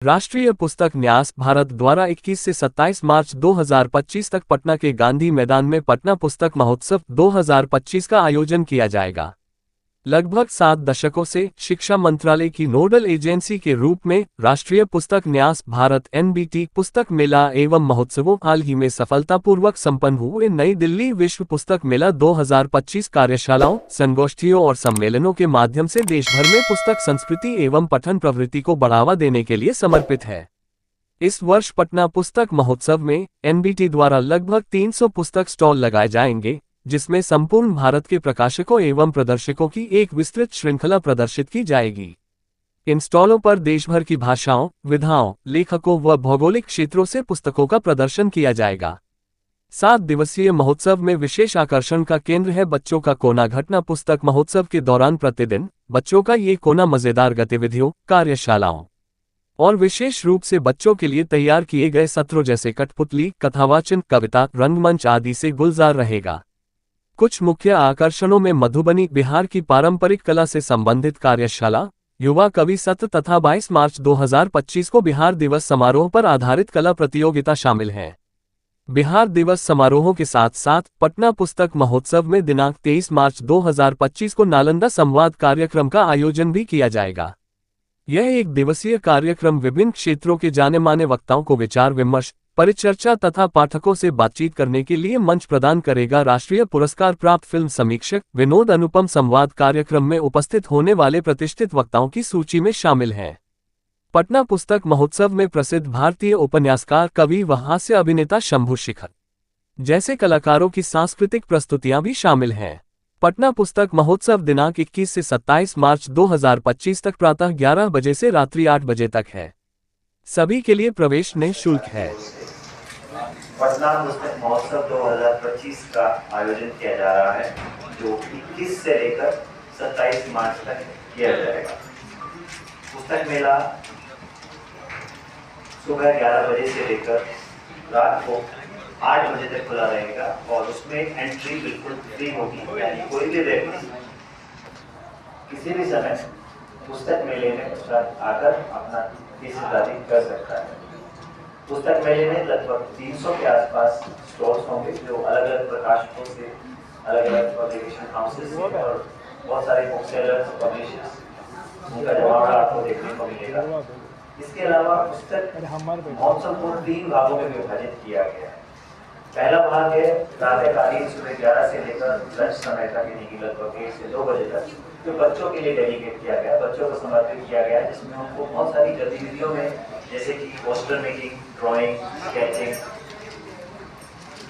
राष्ट्रीय पुस्तक न्यास भारत द्वारा 21 से 27 मार्च 2025 तक पटना के गांधी मैदान में पटना पुस्तक महोत्सव 2025 का आयोजन किया जाएगा। लगभग 7 दशकों से शिक्षा मंत्रालय की नोडल एजेंसी के रूप में राष्ट्रीय पुस्तक न्यास भारत (NBT) पुस्तक मेला एवं महोत्सवों हाल ही में सफलतापूर्वक संपन्न हुए नई दिल्ली विश्व पुस्तक मेला 2025 कार्यशालाओं, संगोष्ठियों और सम्मेलनों के माध्यम से देश भर में पुस्तक संस्कृति एवं पठन प्रवृत्ति को बढ़ावा देने के लिए समर्पित है। इस वर्ष पटना पुस्तक महोत्सव में NBT द्वारा लगभग 300 पुस्तक स्टॉल लगाए जाएंगे, जिसमें संपूर्ण भारत के प्रकाशकों एवं प्रदर्शकों की एक विस्तृत श्रृंखला प्रदर्शित की जाएगी। इन स्टॉलों पर देश भर की भाषाओं, विधाओं, लेखकों व भौगोलिक क्षेत्रों से पुस्तकों का प्रदर्शन किया जाएगा। 7 दिवसीय महोत्सव में विशेष आकर्षण का केंद्र है बच्चों का कोना। घटना पुस्तक महोत्सव के दौरान प्रतिदिन बच्चों का ये कोना मजेदार गतिविधियों, कार्यशालाओं और विशेष रूप से बच्चों के लिए तैयार किए गए सत्रों जैसे कठपुतली, कथावाचन, कविता, रंगमंच आदि से गुलजार रहेगा। कुछ मुख्य आकर्षणों में मधुबनी, बिहार की पारंपरिक कला से संबंधित कार्यशाला, युवा कवि सत्र तथा 22 मार्च 2025 को बिहार दिवस समारोह पर आधारित कला प्रतियोगिता शामिल है। बिहार दिवस समारोहों के साथ साथ पटना पुस्तक महोत्सव में दिनांक 23 मार्च 2025 को नालंदा संवाद कार्यक्रम का आयोजन भी किया जाएगा। यह एक दिवसीय कार्यक्रम विभिन्न क्षेत्रों के जाने माने वक्ताओं को विचार विमर्श, परिचर्चा तथा पाठकों से बातचीत करने के लिए मंच प्रदान करेगा। राष्ट्रीय पुरस्कार प्राप्त फिल्म समीक्षक विनोद अनुपम संवाद कार्यक्रम में उपस्थित होने वाले प्रतिष्ठित वक्ताओं की सूची में शामिल हैं। पटना पुस्तक महोत्सव में प्रसिद्ध भारतीय उपन्यासकार, कवि व हास्य अभिनेता शंभू शिखर जैसे कलाकारों की सांस्कृतिक प्रस्तुतियां भी शामिल हैं। पटना पुस्तक महोत्सव दिनांक 21 से 27 मार्च 2025 तक प्रातः 11 बजे से रात्रि 8 बजे तक है। सभी के लिए प्रवेश निःशुल्क है। पटना पुस्तक महोत्सव 2025 का आयोजन किया जा रहा है, जो 21 से लेकर 27 मार्च तक किया जाएगा। पुस्तक मेला सुबह 11 बजे से लेकर रात को 8 बजे तक खुला रहेगा और उसमें एंट्री बिल्कुल फ्री होगी, यानी कोई भी व्यक्ति किसी भी समय पुस्तक मेले में आकर अपनी हिस्सेदारी कर सकता है। पुस्तक मेले में लगभग 300 के आसपास स्टॉल्स होंगे, जो अलग अलग प्रकाशकों से, अलग अलग पब्लिकेशन हाउसेस से और बहुत सारे बुक सेलर्स, पब्लिशर्स, उनका जमावड़ा आपको देखने को मिलेगा। इसके अलावा पुस्तक महोत्सव को 3 भागों में विभाजित किया गया है। पहला भाग है प्रातःकालीन सुबह 11 से लेकर लंच समय तक, यानी कि लगभग 1 से 2 बजे तक, जो बच्चों के लिए डेडिकेट किया गया, बच्चों को समर्पित किया गया, जिसमें उनको बहुत सारी गतिविधियों में, जैसे कि पोस्टर मेकिंग, ड्राइंग, स्केचिंग,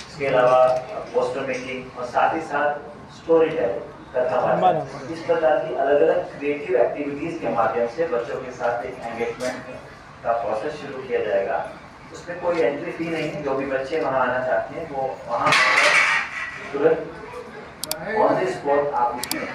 इसके अलावा पोस्टर मेकिंग और साथ ही साथ स्टोरी टेलिंग, कथावाचन, इस प्रकार की अलग अलग क्रिएटिव एक्टिविटीज के माध्यम से बच्चों के साथ एक एंगेजमेंट का प्रोसेस शुरू किया जाएगा। उसमें कोई एंट्री फी नहीं है। जो भी बच्चे वहाँ आना चाहते हैं वो वहाँ तुरंत ऑन द स्पॉट आप इसमें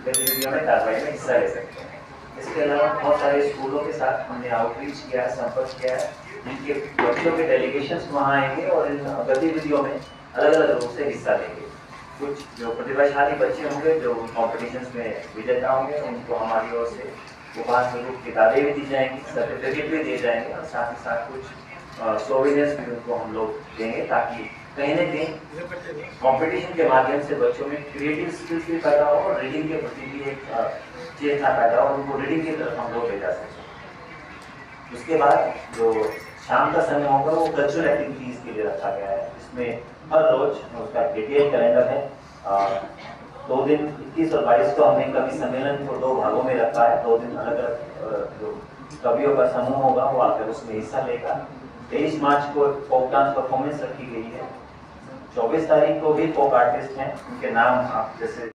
गतिविधियों में, कार्रवाई में हिस्सा ले सकते हैं। इसके अलावा बहुत सारे स्कूलों के साथ हमने आउटरीच किया है, संपर्क किया है, जिनके बच्चों के डेलीगेशंस वहाँ आएंगे और इन गतिविधियों में अलग अलग रूप से हिस्सा लेंगे। कुछ जो प्रतिभाशाली बच्चे होंगे, जो कॉम्पिटिशन्स में विजेता होंगे, उनको हमारी ओर से उपहार स्वरूप किताबें भी दी जाएंगी, सर्टिफिकेट भी दिए जाएंगे और साथ ही साथ कुछ सोवेनियर्स भी उनको हम लोग देंगे, ताकि कहीं न कहीं कंपटीशन के माध्यम से बच्चों में क्रिएटिव स्किल्स भी पैदा हो और रीडिंग के प्रति भी एक चेतना पैदा हो, उनको रीडिंग की तरफ हम लोग ले जा सकें। उसके बाद जो शाम का समय होगा वो कल्चरल एक्टिविटीज़ के लिए रखा गया है, जिसमें हर रोज उसका डिटेल कैलेंडर है। 2 दिन 21 और 22 को हमने कवि सम्मेलन को 2 भागों में रखा है। 2 दिन अलग अलग जो कवियों का समूह होगा वो आकर उसमें हिस्सा लेगा। 23 मार्च को फोक डांस परफॉर्मेंस रखी गई है। 24 तारीख को भी फोक आर्टिस्ट हैं, उनके नाम आप जैसे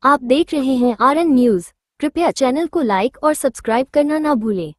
आप देख रहे हैं RN न्यूज। कृपया चैनल को लाइक और सब्सक्राइब करना ना भूलें।